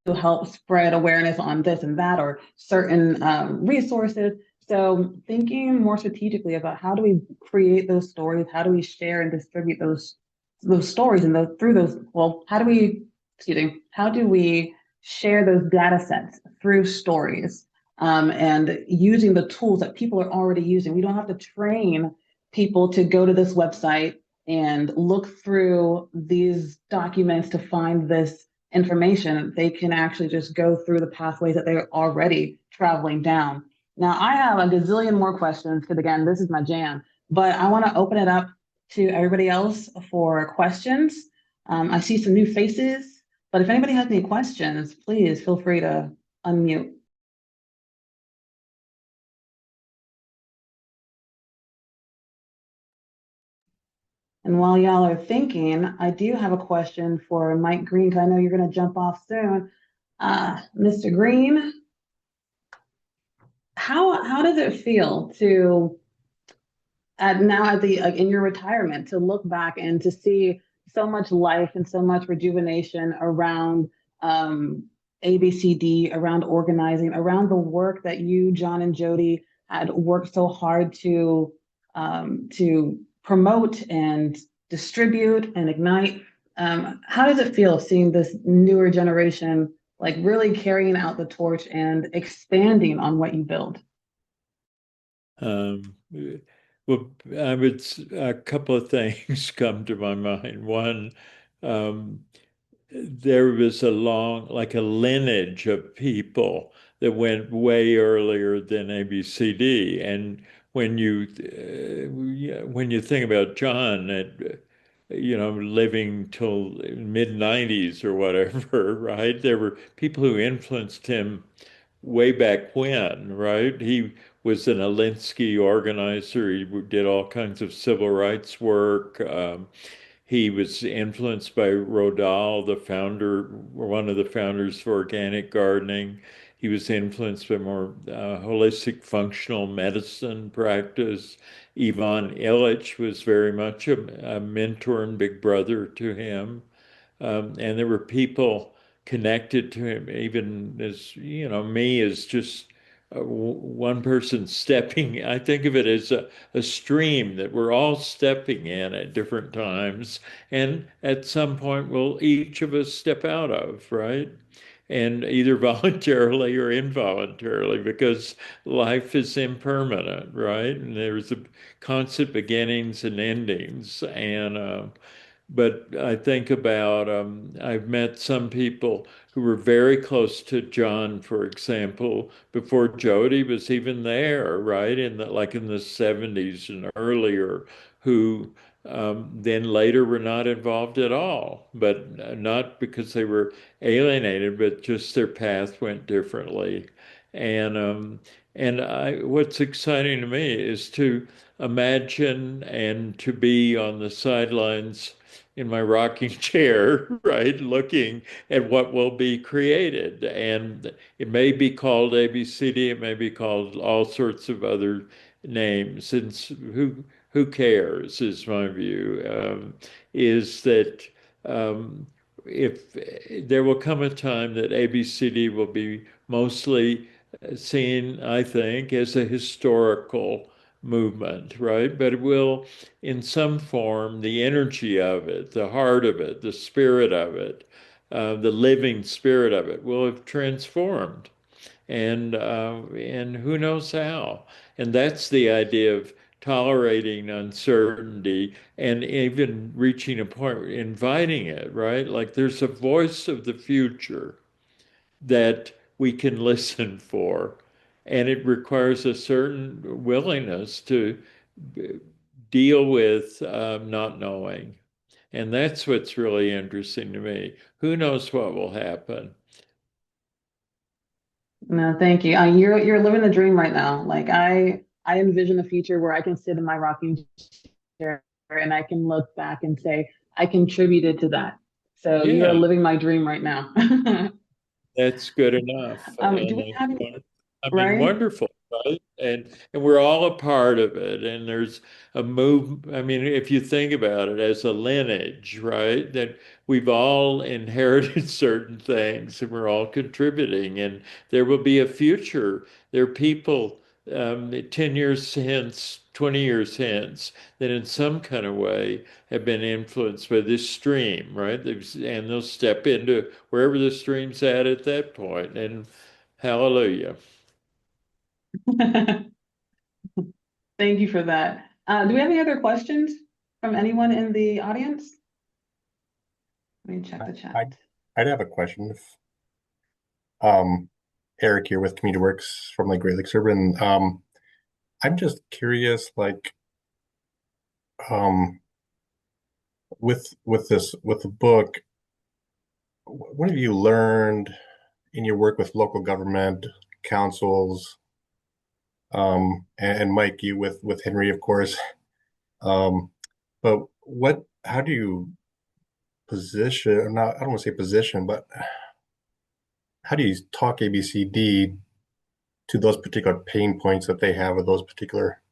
Speaker 2: to help spread awareness on this and that or certain resources. So thinking more strategically about how do we create those stories, how do we share and distribute those stories and through those, well, how do we share those data sets through stories and using the tools that people are already using. We don't have to train people to go to this website and look through these documents to find this information. They can actually just go through the pathways that they're already traveling down Now, I have a gazillion more questions because, again, this is my jam, but I want to open it up to everybody else for questions. I see some new faces, but if anybody has any questions, please feel free to unmute. And while y'all are thinking, I do have a question for Mike Green, because I know you're going to jump off soon. Mr. Green, how does it feel to now at the in your retirement to look back and to see so much life and so much rejuvenation around ABCD, around organizing, around the work that you, John and Jody, had worked so hard to promote and distribute and ignite. How does it feel seeing this newer generation like really carrying out the torch and expanding on what you built?
Speaker 3: Well, a couple of things come to my mind. One, there was a lineage of people that went way earlier than ABCD. And when you think about John, living till mid-90s or whatever, right? There were people who influenced him way back when, right? He was an Alinsky organizer. He did all kinds of civil rights work. He was influenced by Rodal, one of the founders of organic gardening. He was influenced by more holistic functional medicine practice. Ivan Illich was very much a mentor and big brother to him. And there were people connected to him, even as, me as just one person stepping. I think of it as a stream that we're all stepping in at different times. And at some point, will each of us step out of, right? And either voluntarily or involuntarily, because life is impermanent, right? And there's a constant beginnings and endings. But I think about, I've met some people who were very close to John, for example, before Jody was even there, right? In the 70s and earlier, who then later were not involved at all, but not because they were alienated, but just their path went differently. And what's exciting to me is to imagine and to be on the sidelines in my rocking chair, right, looking at what will be created. And it may be called ABCD, it may be called all sorts of other names. And who cares, is my view, is that if there will come a time that ABCD will be mostly seen, I think, as a historical movement, right? But it will, in some form, the energy of it, the heart of it, the spirit of it, the living spirit of it will have transformed. And who knows how? And that's the idea of tolerating uncertainty and even reaching a point, inviting it, right? Like there's a voice of the future that we can listen for. And it requires a certain willingness to deal with not knowing. And that's what's really interesting to me. Who knows what will happen?
Speaker 2: No, thank you. You're living the dream right now. Like I envision a future where I can sit in my rocking chair and I can look back and say I contributed to that. So you are
Speaker 3: Yeah,
Speaker 2: living my dream right now.
Speaker 3: that's good enough.
Speaker 2: Do we have
Speaker 3: I mean,
Speaker 2: right?
Speaker 3: wonderful, right? And we're all a part of it. And there's a move. I mean, if you think about it as a lineage, right? That we've all inherited certain things and we're all contributing. And there will be a future. There are people 10 years hence, 20 years hence, that in some kind of way have been influenced by this stream, right? And they'll step into wherever the stream's at that point. And hallelujah.
Speaker 2: Thank you for that. Do we have any other questions from anyone in the audience? Let me check the chat.
Speaker 7: I'd have a question. Um, Eric here with Community Works from Great Lakes Urban. I'm just curious, um, with the book, what have you learned in your work with local government, councils, and Mike, you with Henry, of course. Um, but how do you position, not, I don't want to say position, but how do you talk ABCD to those particular pain points that they have, or those particular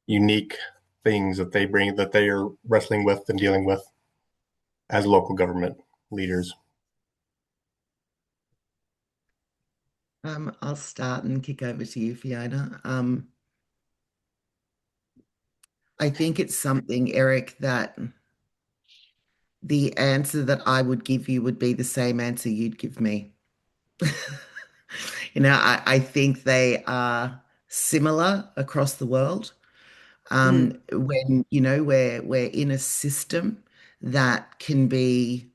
Speaker 7: unique things that they bring, that they are wrestling with and dealing with as local government leaders?
Speaker 4: I'll start and kick over to you, Fiona. I think it's something, Eric, that the answer that I would give you would be the same answer you'd give me. I think they are similar across the world. When, we're in a system that can be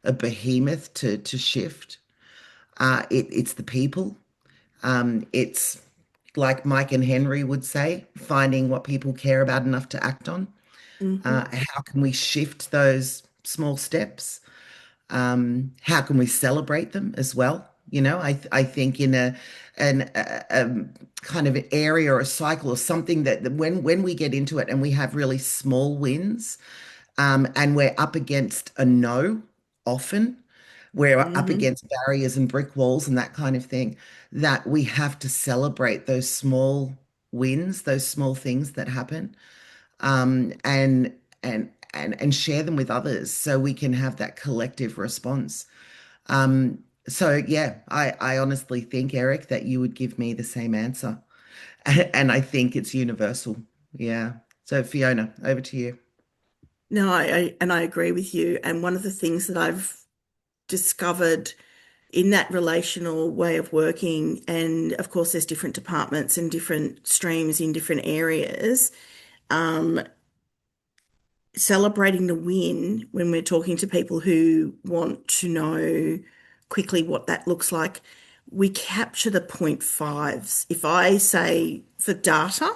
Speaker 4: a behemoth to shift. It's the people. It's like Mike and Henry would say, finding what people care about enough to act on. How can we shift those small steps? How can we celebrate them as well? I think in a kind of an area or a cycle or something that when we get into it and we have really small wins, and we're up against a no often, we're up against barriers and brick walls and that kind of thing, that we have to celebrate those small wins, those small things that happen, and share them with others so we can have that collective response. So yeah, I honestly think, Eric, that you would give me the same answer. And I think it's universal. Yeah. So Fiona, over to you.
Speaker 5: No, I agree with you. And one of the things that I've discovered in that relational way of working, and of course there's different departments and different streams in different areas, celebrating the win when we're talking to people who want to know quickly what that looks like, we capture the 0.5s. If I say for data,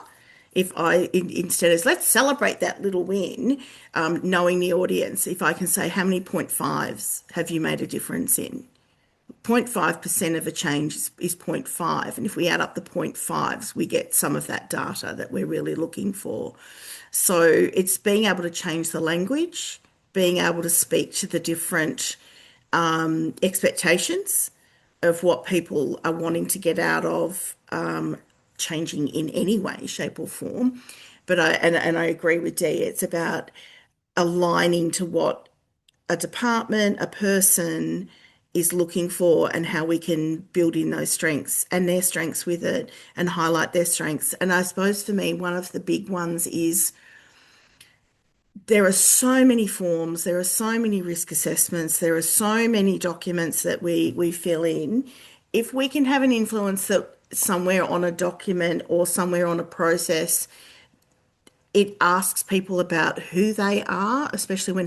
Speaker 5: instead of let's celebrate that little win, knowing the audience, if I can say how many 0.5s have you made a difference in? 0.5% of a change is 0.5. And if we add up the 0.5s, we get some of that data that we're really looking for. So it's being able to change the language, being able to speak to the different expectations of what people are wanting to get out of changing in any way, shape, or form. But I agree with Dee. It's about aligning to what a department, a person is looking for, and how we can build in those strengths and their strengths with it and highlight their strengths. And I suppose for me, one of the big ones is there are so many forms, there are so many risk assessments, there are so many documents that we fill in. If we can have an influence that somewhere on a document or somewhere on a process, it asks people about who they are, especially when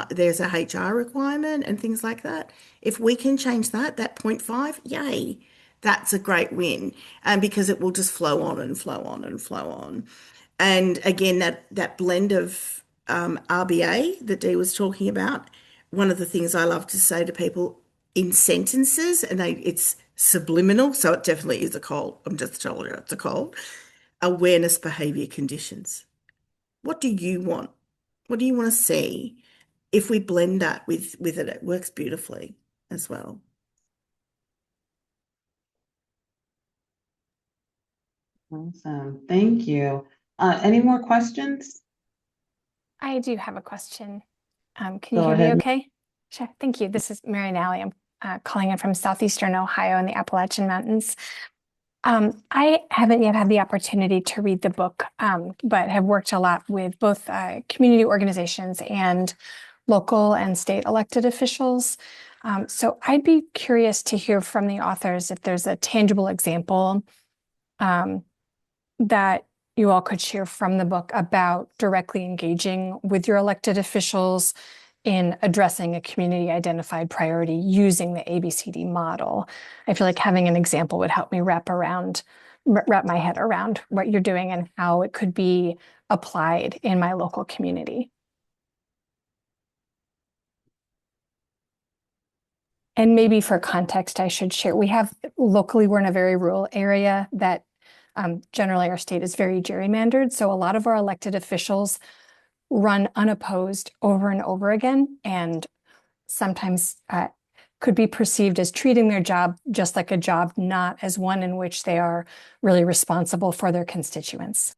Speaker 5: there's a HR requirement and things like that. If we can change that 0.5, yay, that's a great win. And because it will just flow on and flow on and flow on. And again, that blend of RBA that Dee was talking about, one of the things I love to say to people in sentences, and it's subliminal, so it definitely is a cold. I'm just telling you it's a cold. Awareness, behavior, conditions. What do you want? What do you want to see? If we blend that with it, it works beautifully as well.
Speaker 2: Awesome. Thank you. Any more questions?
Speaker 8: I do have a question. Can you
Speaker 2: Go
Speaker 8: hear me
Speaker 2: ahead.
Speaker 8: okay? Sure. Thank you. This is Mary Nally. I'm calling in from southeastern Ohio in the Appalachian Mountains. I haven't yet had the opportunity to read the book, but have worked a lot with both community organizations and local and state elected officials. So I'd be curious to hear from the authors if there's a tangible example that you all could share from the book about directly engaging with your elected officials in addressing a community identified priority using the ABCD model. I feel like having an example would help me wrap my head around what you're doing and how it could be applied in my local community. And maybe for context, I should share, locally, we're in a very rural area that generally our state is very gerrymandered. So a lot of our elected officials run unopposed over and over again, and sometimes could be perceived as treating their job just like a job, not as one in which they are really responsible for their constituents.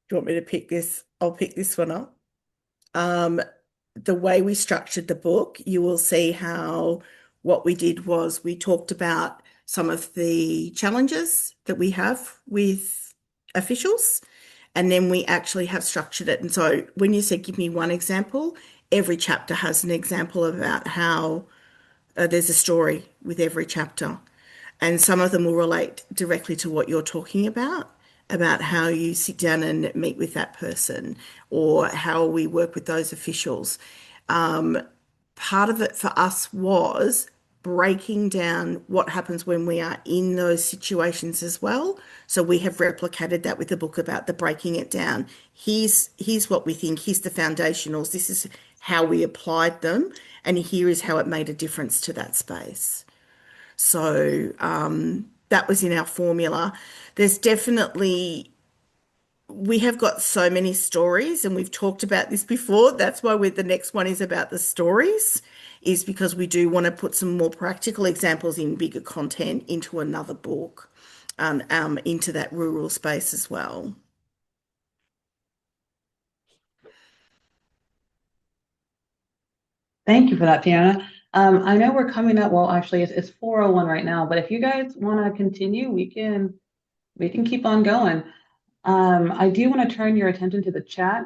Speaker 5: Do you want me to pick this? I'll pick this one up. The way we structured the book, you will see how what we did was we talked about some of the challenges that we have with officials, and then we actually have structured it. And so when you said, give me one example, every chapter has an example about how there's a story with every chapter. And some of them will relate directly to what you're talking about how you sit down and meet with that person or how we work with those officials. Part of it for us was breaking down what happens when we are in those situations as well. So we have replicated that with the book about the breaking it down. Here's what we think, here's the foundationals, this is how we applied them, and here is how it made a difference to that space. So that was in our formula. There's definitely, we have got so many stories, and we've talked about this before. That's why the next one is about the stories, is because we do want to put some more practical examples in bigger content into another book, into that rural space as well.
Speaker 2: Thank you for that, Fiona. I know we're coming up, well, actually it's 4:01 right now, but if you guys want to continue, we can keep on going. I do want to turn your attention to the chat.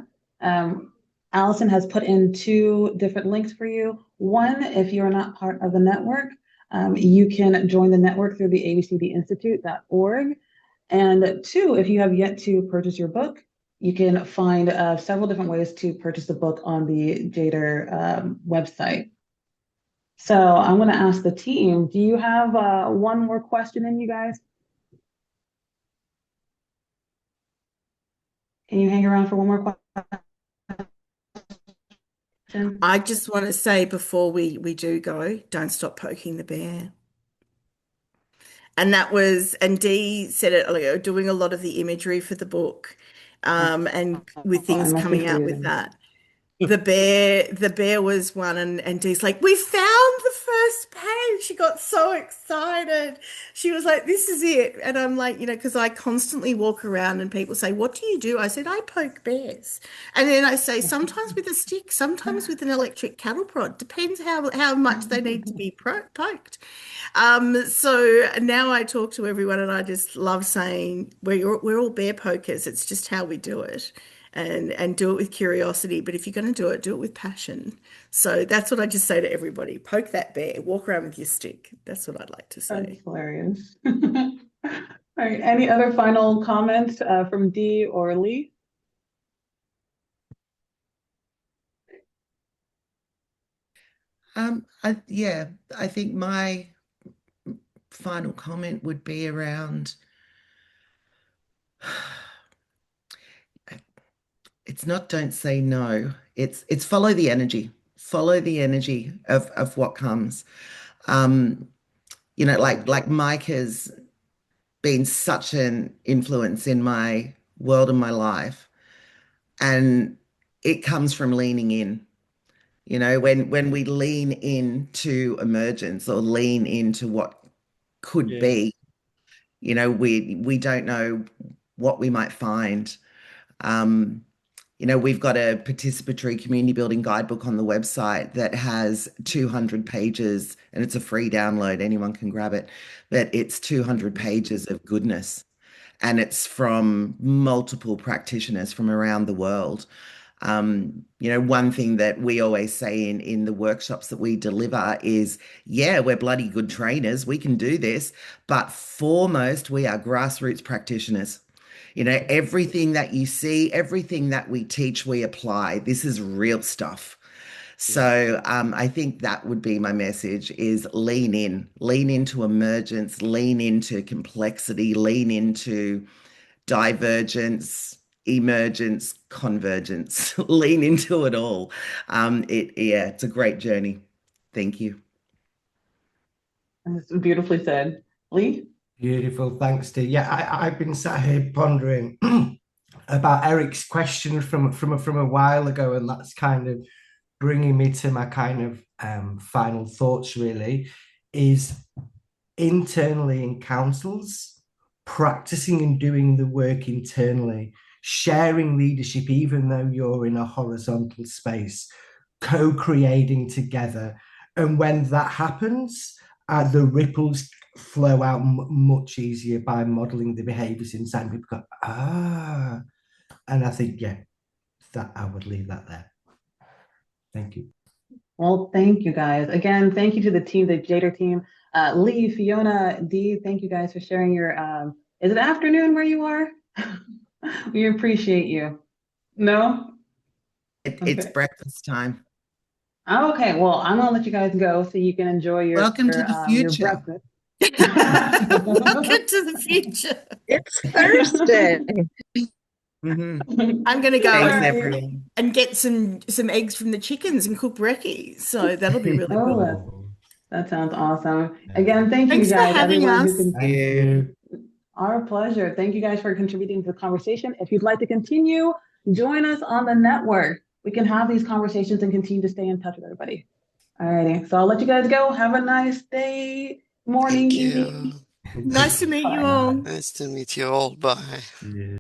Speaker 2: Allison has put in 2 different links for you. One, if you're not part of the network, you can join the network through the abcdinstitute.org. And 2, if you have yet to purchase your book, you can find several different ways to purchase the book on the JEDER website. So I'm going to ask the team, do you have one more question in you guys? Can you hang around for one more question?
Speaker 5: I just want to say before we do go, don't stop poking the bear. And Dee said it earlier, doing a lot of the imagery for the book, and with things coming out with that. The bear was one, and Dee's like, we found the first page. She got so excited. She was like, this is it. And I'm like, because I constantly walk around and people say, what do you do? I said, I poke bears. And then I say, sometimes with a stick, sometimes with an electric cattle prod. Depends how much they need to be poked. So now I talk to everyone, and I just love saying we're all bear pokers. It's just how we do it. And do it with curiosity. But if you're going to do it with passion. So that's what I just say to everybody. Poke that bear. Walk around with your stick. That's what I'd like to say.
Speaker 2: That's hilarious. All right. Any other final comments from Dee or Lee?
Speaker 4: I think my final comment would be around it's not don't say no. It's follow the energy. Follow the energy of what comes. Like Mike has been such an influence in my world and my life. And it comes from leaning in. When we lean into emergence or lean into what could be, we don't know what we might find. We've got a participatory community building guidebook on the website that has 200 pages, and it's a free download. Anyone can grab it, but it's 200 pages of goodness, and it's from multiple practitioners from around the world. One thing that we always say in the workshops that we deliver is, yeah, we're bloody good trainers. We can do this. But foremost, we are grassroots practitioners. Everything that you see, everything that we teach, we apply. This is real stuff. So I think that would be my message is lean into emergence, lean into complexity, lean into divergence, emergence, convergence, lean into it all. It's a great journey. Thank you.
Speaker 2: That's beautifully said. Lee?
Speaker 6: Beautiful, thanks, Dee. Yeah, I've been sat here pondering about Eric's question from a while ago, and that's kind of bringing me to my kind of final thoughts. Really, is internally in councils, practicing and doing the work internally, sharing leadership, even though you're in a horizontal space, co-creating together, and when that happens, the ripples flow out much easier by modeling the behaviors inside. People go, and I think, yeah, that I would leave that there. Thank you.
Speaker 2: Well, thank you guys. Again, thank you to the team, the JEDER team. Lee, Fiona, Dee, thank you guys for sharing your, is it afternoon where you are? We appreciate you. No?
Speaker 4: It's breakfast time.
Speaker 2: Oh, okay, well, I'm gonna let you guys go so you can enjoy your
Speaker 4: Welcome to the
Speaker 2: your
Speaker 4: future.
Speaker 2: breakfast.
Speaker 5: Welcome to the future.
Speaker 1: It's Thursday.
Speaker 4: Mhm.
Speaker 5: I'm going to go
Speaker 4: Thanks,
Speaker 2: Alright.
Speaker 4: everyone.
Speaker 5: and get some eggs from the chickens and cook brekkie. So that'll be really
Speaker 2: Oh,
Speaker 5: good.
Speaker 2: that sounds awesome. Again, thank you
Speaker 5: Thanks for
Speaker 2: guys,
Speaker 5: having
Speaker 2: everyone who
Speaker 5: us.
Speaker 2: can.
Speaker 6: Thank you.
Speaker 2: Our pleasure. Thank you guys for contributing to the conversation. If you'd like to continue, join us on the network. We can have these conversations and continue to stay in touch with everybody. All righty. So I'll let you guys go. Have a nice day, morning,
Speaker 9: Thank
Speaker 2: evening.
Speaker 9: you.
Speaker 5: Nice to meet you
Speaker 2: Bye.
Speaker 5: all.
Speaker 9: Nice to meet you all. Bye.
Speaker 6: Yeah.